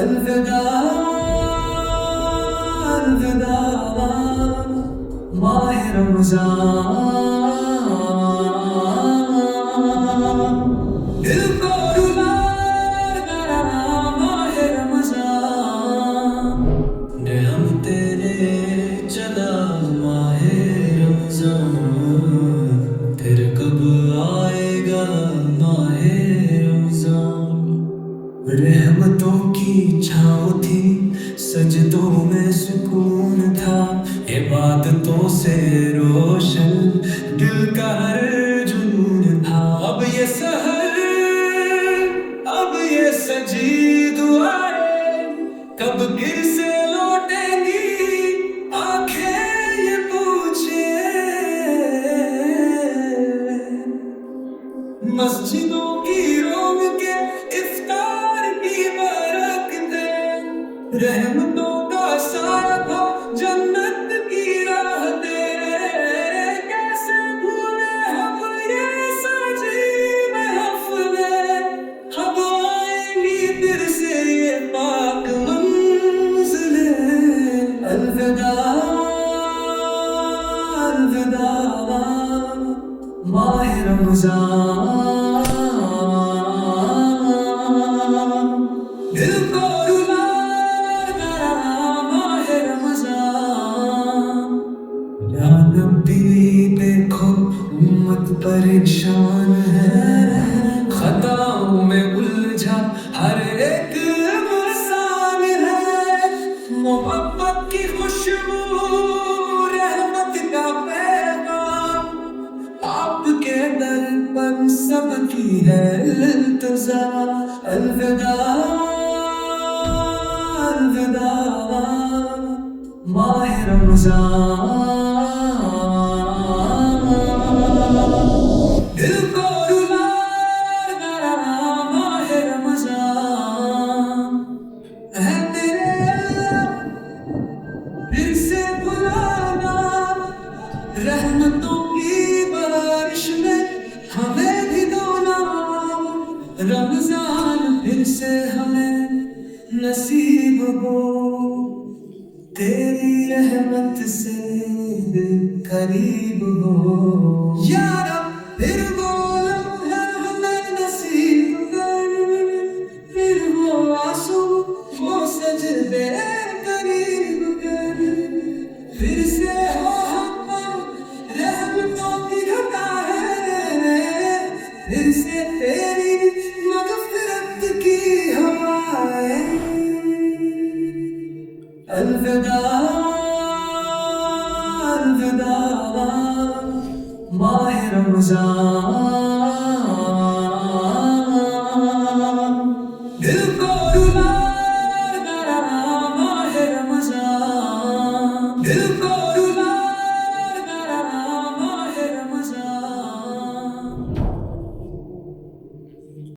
अलविदा अलविदा माह रमज़ान। दिल को रुला गया माह रमज़ान। हम तेरे चला माह रमज़ान। फिर कब आएगा माह रमज़ान। रहमतों की छाँव थी, सजदों में सुकून था, इबादतों से रोशन दिल का हर जुनून था। अब ये सहर, अब ये सजी दुआएं कब गिर से लौटेंगी, आंखें ये पूछे। मस्जिदों की रोम के इफ्तार की बरकतें, रहमतों का साया था जन्नत की राहतें। कैसे भूले हम ये सजी महफिलें, अब आएंगी फिर से ये पाक मंज़िलें। अलविदा अलविदा माह रमज़ान। दिल को रुला गया माह रमज़ान। या नबी देखो उम्मत परेशान है, खताओं में उलझा हर एक इंसान है। मोहब्बत की खुशबू, रहमत का पैगाम, आपके दर पर सबकी है इल्तिजा। अलविदा अलविदा माह रमज़ान। दिल को रुला गया माह रमज़ान। है तेरे अल्लाह फिर से बुलाना, रहमतों की बारिश में हमें भी धोना। रमज़ान फिर से हमें नसीब हो, तेरी रहमत से करीब हो। या रब फिर वो लम्हा हमें नसीब कर, फिर वो आंसू वो सजदे करीब कर। फिर से हो हम रहमतों की घटा है, फिर से तेरी मग़फ़िरत की हवाएं। अलविदा अलविदा माह रमज़ान।